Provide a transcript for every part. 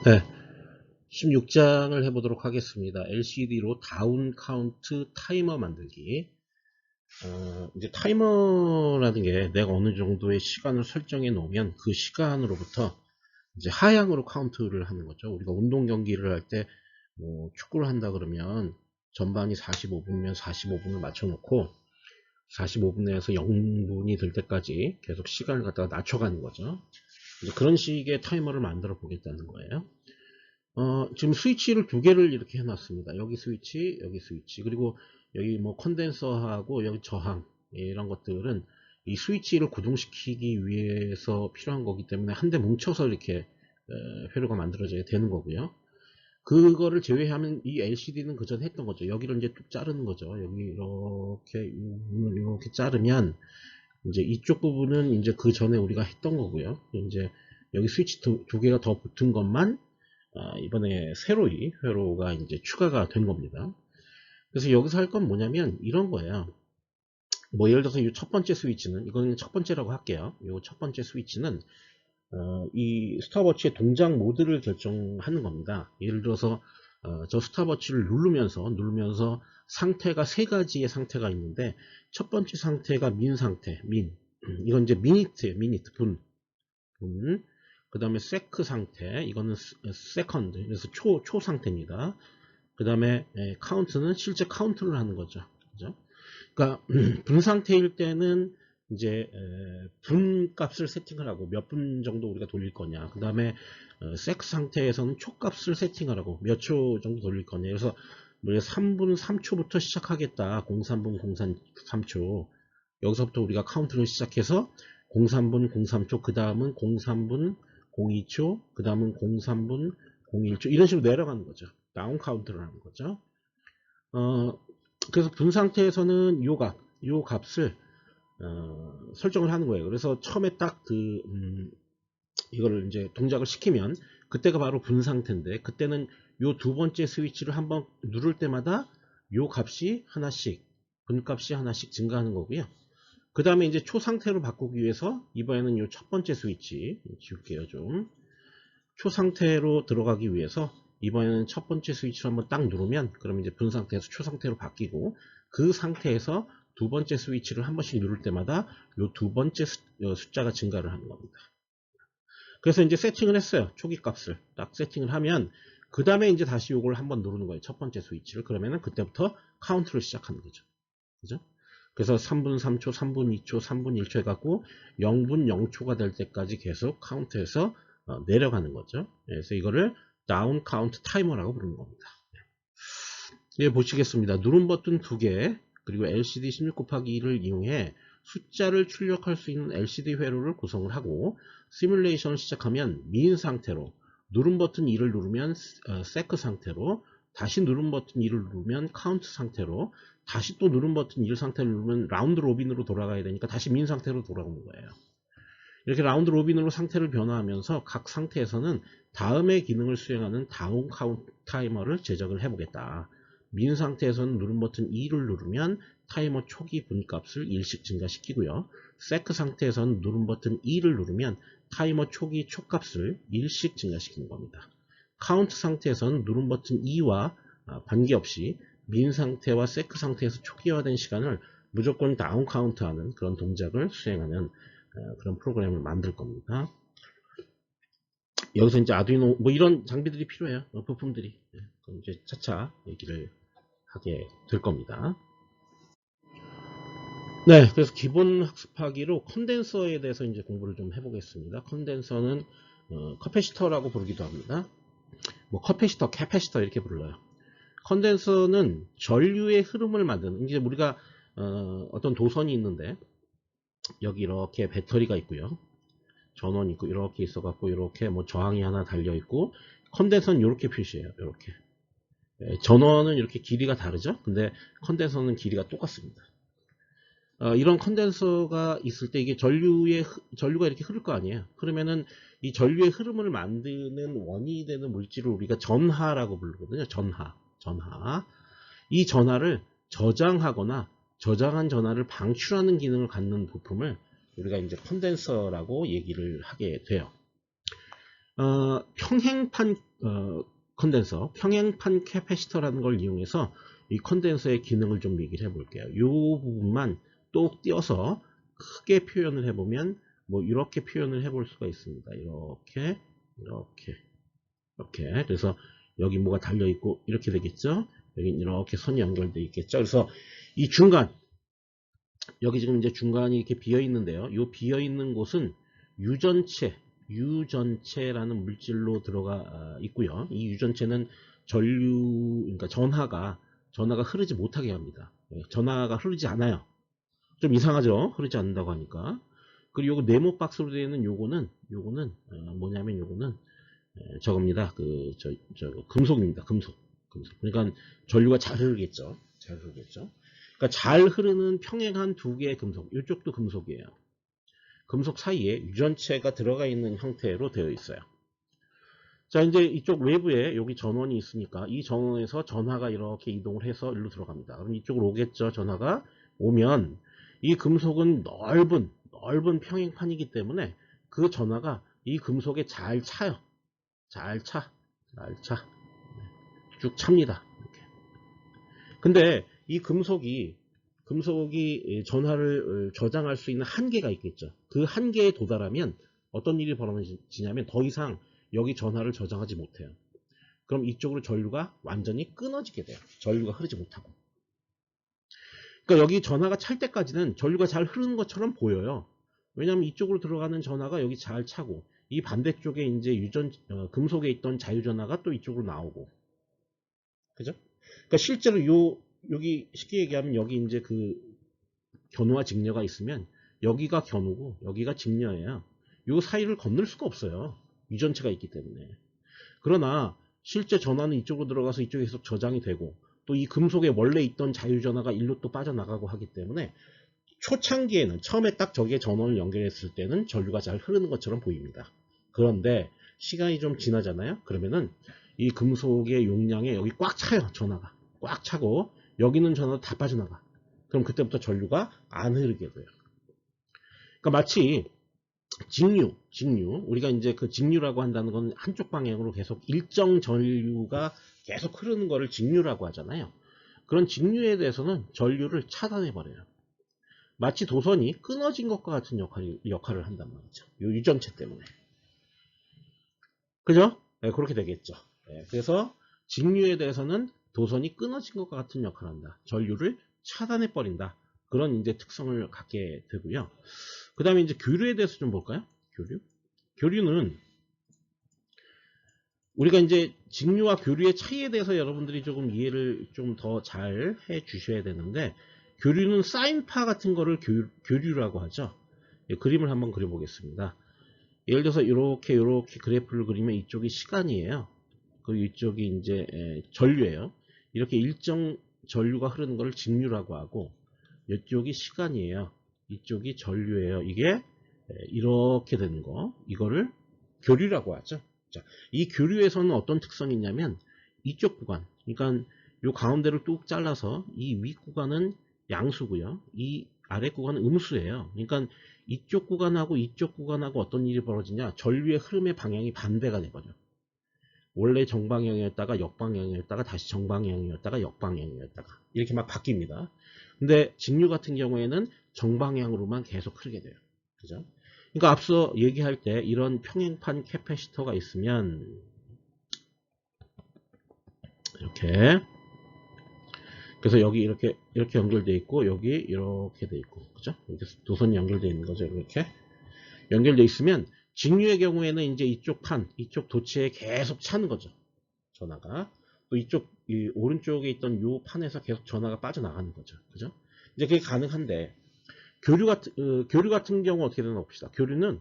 네, 16장을 해보도록 하겠습니다. LCD로 다운 카운트 타이머 만들기. 이제 타이머라는 게 내가 어느 정도의 시간을 설정해 놓으면 그 시간으로부터 이제 하향으로 카운트를 하는 거죠. 우리가 운동 경기를 할 때 뭐 축구를 한다 그러면 전반이 45분이면 45분을 맞춰 놓고 45분 내에서 0분이 될 때까지 계속 시간을 갖다가 낮춰가는 거죠. 이제 그런 식의 타이머를 만들어 보겠다는 거예요. 지금 스위치를 두 개를 이렇게 해놨습니다. 여기 스위치, 그리고 여기 뭐 컨덴서하고 여기 저항, 이런 것들은 이 스위치를 구동시키기 위해서 필요한 거기 때문에 한 대 뭉쳐서 이렇게 회로가 만들어져야 되는 거고요. 그거를 제외하면 이 LCD는 그 전에 했던 거죠. 여기를 이제 뚝 자르는 거죠. 여기 이렇게 자르면 이제 이쪽 부분은 이제 그 전에 우리가 했던 거고요. 이제 여기 스위치 두 개가 더 붙은 것만 이번에 새로이 회로가 이제 추가가 된 겁니다. 그래서 여기서 할 건 뭐냐면 이런 거예요. 뭐 예를 들어서 이 첫 번째 스위치는, 이거는 첫 번째라고 할게요. 이 첫 번째 스위치는 이 스탑워치의 동작 모드를 결정하는 겁니다. 예를 들어서 저 스탑워치를 누르면서 상태가 세 가지의 상태가 있는데, 첫 번째 상태가 민 상태, 이건 이제 미니트 분. 그 다음에 세크 상태, 이거는 세컨드, 그래서 초 상태입니다. 그 다음에 카운트는 실제 카운트를 하는 거죠. 그죠? 그러니까 분 상태일 때는 이제 분 값을 세팅을 하고 몇 분 정도 우리가 돌릴 거냐. 그 다음에 세크 상태에서는 초 값을 세팅을 하고 몇 초 정도 돌릴 거냐. 그래서 3분 3초부터 시작하겠다. 03분 03초. 여기서부터 우리가 카운트를 시작해서 03분 03초, 그 다음은 03분 02초, 그 다음은 03분 01초, 이런 식으로 내려가는 거죠. 다운 카운트를 하는 거죠. 그래서 분 상태에서는 요 값을 설정을 하는 거예요. 그래서 처음에 딱 이거를 이제 동작을 시키면 그때가 바로 분 상태인데, 그때는 요 두 번째 스위치를 한번 누를 때마다 요 값이 하나씩, 분 값이 하나씩 증가하는 거고요. 그 다음에 이제 초 상태로 바꾸기 위해서 이번에는 요 첫 번째 스위치 지울게요. 좀 초 상태로 들어가기 위해서 이번에는 첫 번째 스위치를 한번 딱 누르면, 그럼 이제 분 상태에서 초 상태로 바뀌고, 그 상태에서 두 번째 스위치를 한 번씩 누를 때마다 요 두 번째 숫자가 증가를 하는 겁니다. 그래서 이제 세팅을 했어요. 초기 값을 딱 세팅을 하면 그 다음에 이제 다시 요걸 한번 누르는 거예요. 첫 번째 스위치를. 그러면은 그때부터 카운트를 시작하는 거죠. 그죠? 그래서 3분 3초, 3분 2초, 3분 1초 해갖고 0분 0초가 될 때까지 계속 카운트해서 내려가는 거죠. 그래서 이거를 다운 카운트 타이머라고 부르는 겁니다. 예, 보시겠습니다. 누른 버튼 2개, 그리고 LCD 16 곱하기 2를 이용해 숫자를 출력할 수 있는 LCD 회로를 구성을 하고, 시뮬레이션을 시작하면 민 상태로, 누른 버튼 2를 누르면 세크 상태로, 다시 누른 버튼 2를 누르면 카운트 상태로, 다시 또 누른 버튼 2 상태를 누르면 라운드 로빈으로 돌아가야 되니까 다시 민 상태로 돌아오는 거예요. 이렇게 라운드 로빈으로 상태를 변화하면서 각 상태에서는 다음의 기능을 수행하는 다운 카운트 타이머를 제작을 해보겠다. 민 상태에서는 누른 버튼 2를 누르면 타이머 초기 분값을 1씩 증가시키고요. 세크 상태에서는 누른 버튼 2를 누르면 타이머 초기 초값을 1씩 증가시키는 겁니다. 카운트 상태에서는 누른 버튼 2와 관계없이 민 상태와 세크 상태에서 초기화된 시간을 무조건 다운 카운트하는 그런 동작을 수행하는 그런 프로그램을 만들 겁니다. 여기서 이제 아두이노 뭐 이런 장비들이 필요해요. 부품들이. 그럼 이제 차차 얘기를 하게 될 겁니다. 네, 그래서 기본 학습하기로 컨덴서에 대해서 이제 공부를 좀 해보겠습니다. 컨덴서는 커패시터라고 부르기도 합니다. 뭐 커패시터, 캐패시터 이렇게 불러요. 컨덴서는 전류의 흐름을 만드는, 이제 우리가 어떤 도선이 있는데 여기 이렇게 배터리가 있고요, 전원이 있고 이렇게 있어 갖고 이렇게 뭐 저항이 하나 달려 있고, 컨덴서는 이렇게 표시해요. 이렇게 전원은 이렇게 길이가 다르죠. 근데 컨덴서는 길이가 똑같습니다. 이런 컨덴서가 있을 때 이게 전류가 이렇게 흐를 거 아니에요. 그러면은 이 전류의 흐름을 만드는 원인이 되는 물질을 우리가 전하라고 부르거든요. 전하. 이 전하를 저장하거나 저장한 전하를 방출하는 기능을 갖는 부품을 우리가 이제 컨덴서라고 얘기를 하게 돼요. 평행판 컨덴서, 평행판 캐패시터라는 걸 이용해서 이 컨덴서의 기능을 좀 얘기를 해볼게요. 이 부분만 또 띄어서 크게 표현을 해보면 뭐 이렇게 표현을 해볼 수가 있습니다. 이렇게 그래서 여기 뭐가 달려 있고 이렇게 되겠죠. 여기 이렇게 선이 연결되어 있겠죠. 그래서 이 중간, 여기 지금 이제 중간이 이렇게 비어 있는데요. 이 비어 있는 곳은 유전체라는 물질로 들어가 있고요. 이 유전체는 그러니까 전하가 흐르지 못하게 합니다. 전하가 흐르지 않아요. 좀 이상하죠? 흐르지 않는다고 하니까. 그리고 요거 네모 박스로 되어 있는 요거는 뭐냐면 요거는 저겁니다. 금속입니다. 금속. 그러니까 전류가 잘 흐르겠죠. 그러니까 잘 흐르는 평행한 두 개의 금속. 이쪽도 금속이에요. 금속 사이에 유전체가 들어가 있는 형태로 되어 있어요. 자, 이제 이쪽 외부에 여기 전원이 있으니까 이 전원에서 전하가 이렇게 이동을 해서 일로 들어갑니다. 그럼 이쪽으로 오겠죠. 전하가 오면 이 금속은 넓은 평행판이기 때문에 그 전하가 이 금속에 잘 차요. 잘 차. 쭉 찹니다. 이렇게. 근데 이 금속이 전하를 저장할 수 있는 한계가 있겠죠. 그 한계에 도달하면 어떤 일이 벌어지냐면 더 이상 여기 전하를 저장하지 못해요. 그럼 이쪽으로 전류가 완전히 끊어지게 돼요. 전류가 흐르지 못하고. 그러니까 여기 전하가 찰 때까지는 전류가 잘 흐르는 것처럼 보여요. 왜냐하면 이쪽으로 들어가는 전하가 여기 잘 차고 이 반대쪽에 이제 금속에 있던 자유전하가 또 이쪽으로 나오고. 그죠? 그러니까 실제로 여기 쉽게 얘기하면 여기 이제 그 견우와 직녀가 있으면 여기가 견우고 여기가 직녀예요. 요 사이를 건널 수가 없어요. 유전체가 있기 때문에. 그러나 실제 전하는 이쪽으로 들어가서 이쪽에 계속 저장이 되고 또 이 금속에 원래 있던 자유전하가 일로 또 빠져나가고 하기 때문에 초창기에는 처음에 딱 저기에 전원을 연결했을 때는 전류가 잘 흐르는 것처럼 보입니다. 그런데 시간이 좀 지나잖아요. 그러면은 이 금속의 용량에 여기 꽉 차요. 전하가 꽉 차고 여기는 전하도 다 빠져나가. 그럼 그때부터 전류가 안 흐르게 돼요. 그러니까 마치 직류 우리가 이제 그 직류라고 한다는 건 한쪽 방향으로 계속 일정 전류가 계속 흐르는 거를 직류라고 하잖아요. 그런 직류에 대해서는 전류를 차단해 버려요. 마치 도선이 끊어진 것과 같은 역할을 한단 말이죠. 이 유전체 때문에. 그죠? 네, 그렇게 되겠죠. 네, 그래서 직류에 대해서는 도선이 끊어진 것과 같은 역할을 한다. 전류를 차단해 버린다. 그런 이제 특성을 갖게 되고요. 그 다음에 이제 교류에 대해서 좀 볼까요? 교류는 우리가 이제 직류와 교류의 차이에 대해서 여러분들이 조금 이해를 좀 더 잘 해 주셔야 되는데, 교류는 사인파 같은 거를 교류라고 하죠. 예, 그림을 한번 그려보겠습니다. 예를 들어서 이렇게 그래프를 그리면 이쪽이 시간이에요. 그리고 이쪽이 이제 전류예요. 이렇게 일정 전류가 흐르는 걸 직류라고 하고, 이쪽이 시간이에요. 이쪽이 전류예요. 이게 이렇게 되는 거, 이거를 교류라고 하죠. 자, 이 교류에서는 어떤 특성이 있냐면 이쪽 구간, 그러니까 이 가운데를 뚝 잘라서 이 위 구간은 양수고요. 이 아래 구간은 음수예요. 그러니까 이쪽 구간하고 이쪽 구간하고 어떤 일이 벌어지냐, 전류의 흐름의 방향이 반대가 돼버려. 원래 정방향이었다가 역방향이었다가 다시 정방향이었다가 역방향이었다가 이렇게 막 바뀝니다. 근데 직류 같은 경우에는 정방향으로만 계속 흐르게 돼요. 그죠? 그러니까 앞서 얘기할 때 이런 평행판 캐패시터가 있으면 이렇게, 그래서 여기 이렇게 연결되어 있고 여기 이렇게 되어 있고, 그죠? 이렇게 도선이 연결되어 있는 거죠. 이렇게 연결되어 있으면 직류의 경우에는 이제 이쪽 도체에 계속 차는 거죠. 전하가. 또 이 오른쪽에 있던 이 판에서 계속 전하가 빠져나가는 거죠. 그죠? 이제 그게 가능한데, 교류 같은 경우 어떻게 되나 봅시다. 교류는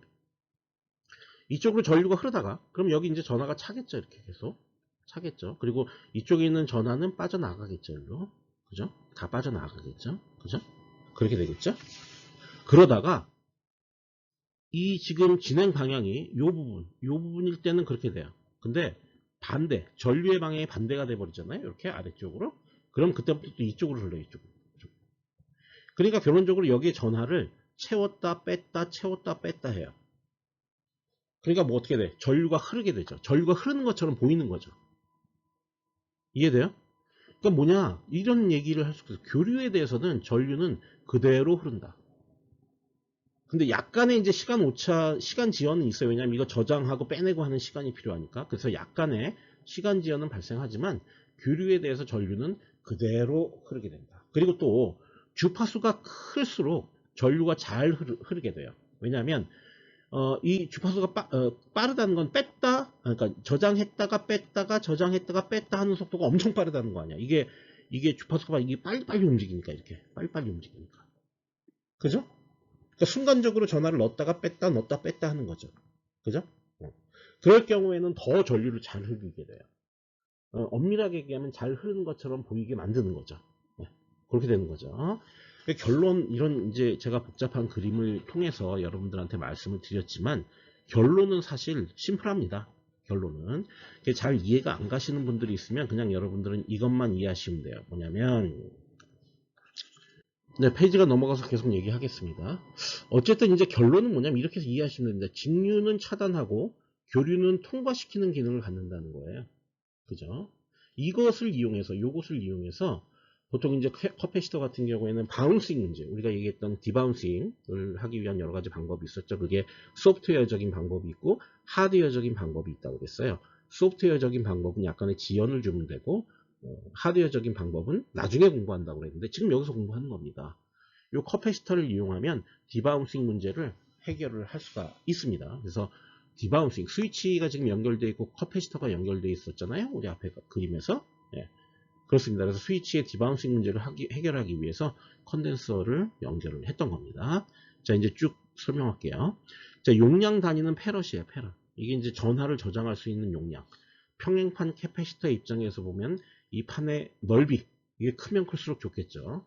이쪽으로 전류가 흐르다가, 그럼 여기 이제 전하가 차겠죠. 이렇게 계속 차겠죠. 그리고 이쪽에 있는 전하는 빠져나가겠죠. 일로. 그죠? 다 빠져나가겠죠. 그죠? 그렇게 되겠죠. 그러다가 이 지금 진행 방향이 요 부분일 때는 그렇게 돼요. 근데 전류의 방향이 반대가 돼 버리잖아요. 이렇게 아래쪽으로. 그럼 그때부터 또 이쪽으로 흘러요. 이쪽으로. 그러니까 결론적으로 여기에 전하를 채웠다 뺐다 해요. 그러니까 뭐 어떻게 돼? 전류가 흐르게 되죠. 전류가 흐르는 것처럼 보이는 거죠. 이해돼요? 그러니까 뭐냐? 이런 얘기를 할 수 있어요. 교류에 대해서는 전류는 그대로 흐른다. 근데 약간의 이제 시간 오차, 시간 지연은 있어요. 왜냐면 이거 저장하고 빼내고 하는 시간이 필요하니까. 그래서 약간의 시간 지연은 발생하지만 교류에 대해서 전류는 그대로 흐르게 된다. 그리고 또 주파수가 클수록 전류가 잘 흐르게 돼요. 왜냐하면 이 주파수가 빠르다는 건 뺐다, 그러니까 저장했다가 뺐다가 저장했다가 뺐다 하는 속도가 엄청 빠르다는 거 아니야. 이게 주파수가 이게 빨리빨리 움직이니까 이렇게 빨리빨리 움직이니까. 그죠? 그러니까 순간적으로 전화를 넣었다가 뺐다 넣었다 뺐다 하는 거죠. 그죠? 그럴 경우에는 더 전류를 잘 흐르게 돼요. 엄밀하게 얘기하면 잘 흐르는 것처럼 보이게 만드는 거죠. 네, 그렇게 되는 거죠. 결론, 이런 이제 제가 복잡한 그림을 통해서 여러분들한테 말씀을 드렸지만 결론은 사실 심플합니다. 결론은 잘 이해가 안 가시는 분들이 있으면 그냥 여러분들은 이것만 이해하시면 돼요. 뭐냐면 네, 페이지가 넘어가서 계속 얘기하겠습니다. 어쨌든 이제 결론은 뭐냐면 이렇게 해서 이해하시면 됩니다. 직류는 차단하고 교류는 통과시키는 기능을 갖는다는 거예요. 그죠? 요것을 이용해서 보통 이제 커패시터 같은 경우에는 바운싱 문제, 우리가 얘기했던 디바운싱을 하기 위한 여러 가지 방법이 있었죠. 그게 소프트웨어적인 방법이 있고 하드웨어적인 방법이 있다고 그랬어요. 소프트웨어적인 방법은 약간의 지연을 주면 되고 하드웨어적인 방법은 나중에 공부한다고 그랬는데 지금 여기서 공부하는 겁니다. 이 커패시터를 이용하면 디바운싱 문제를 해결을 할 수가 있습니다. 그래서 디바운싱, 스위치가 지금 연결되어 있고 커패시터가 연결되어 있었잖아요. 우리 앞에 그림에서. 예, 그렇습니다. 그래서 스위치의 디바운싱 문제를 해결하기 위해서 컨덴서를 연결을 했던 겁니다. 자, 이제 쭉 설명할게요. 자, 용량 단위는 페럿이에요. 페럿. 이게 이제 전하를 저장할 수 있는 용량. 평행판 캐패시터 입장에서 보면 이 판의 넓이, 이게 크면 클수록 좋겠죠.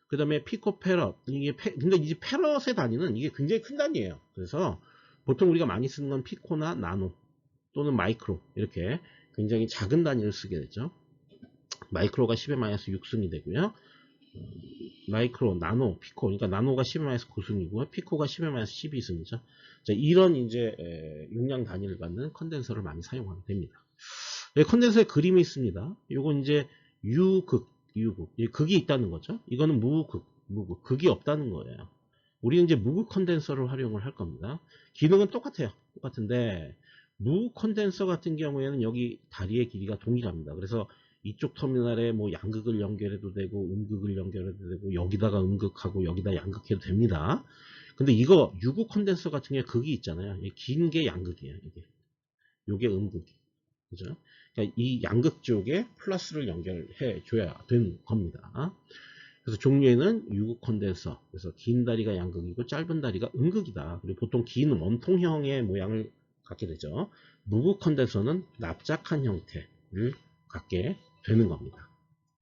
그 다음에 피코페럿, 근데 이제 페럿의 단위는 이게 굉장히 큰 단위예요. 그래서 보통 우리가 많이 쓰는 건 피코나 나노 또는 마이크로, 이렇게 굉장히 작은 단위를 쓰게 되죠. 마이크로가 10의 6승이 되고요. 마이크로, 나노, 피코, 그러니까 나노가 10의 9승이고요. 피코가 10의 12승이죠. 자, 이런 이제 용량 단위를 갖는 컨덴서를 많이 사용하게 됩니다. 네, 컨덴서에 그림이 있습니다. 요건 이제 유극. 극이 있다는 거죠. 이거는 무극. 극이 없다는 거예요. 우리는 이제 무극 컨덴서를 활용을 할 겁니다. 기능은 똑같아요. 똑같은데 무극 컨덴서 같은 경우에는 여기 다리의 길이가 동일합니다. 그래서 이쪽 터미널에 뭐 양극을 연결해도 되고 음극을 연결해도 되고 여기다가 음극하고 여기다 양극해도 됩니다. 근데 이거 유극 컨덴서 같은 경우에 극이 있잖아요. 긴 게 양극이에요. 이게 음극이. 그죠? 그러니까 이 양극 쪽에 플러스를 연결해 줘야 되는 겁니다. 그래서 종류에는 유극 컨덴서, 그래서 긴 다리가 양극이고 짧은 다리가 음극이다. 그리고 보통 긴 원통형의 모양을 갖게 되죠. 무극 컨덴서는 납작한 형태를 갖게 되는 겁니다.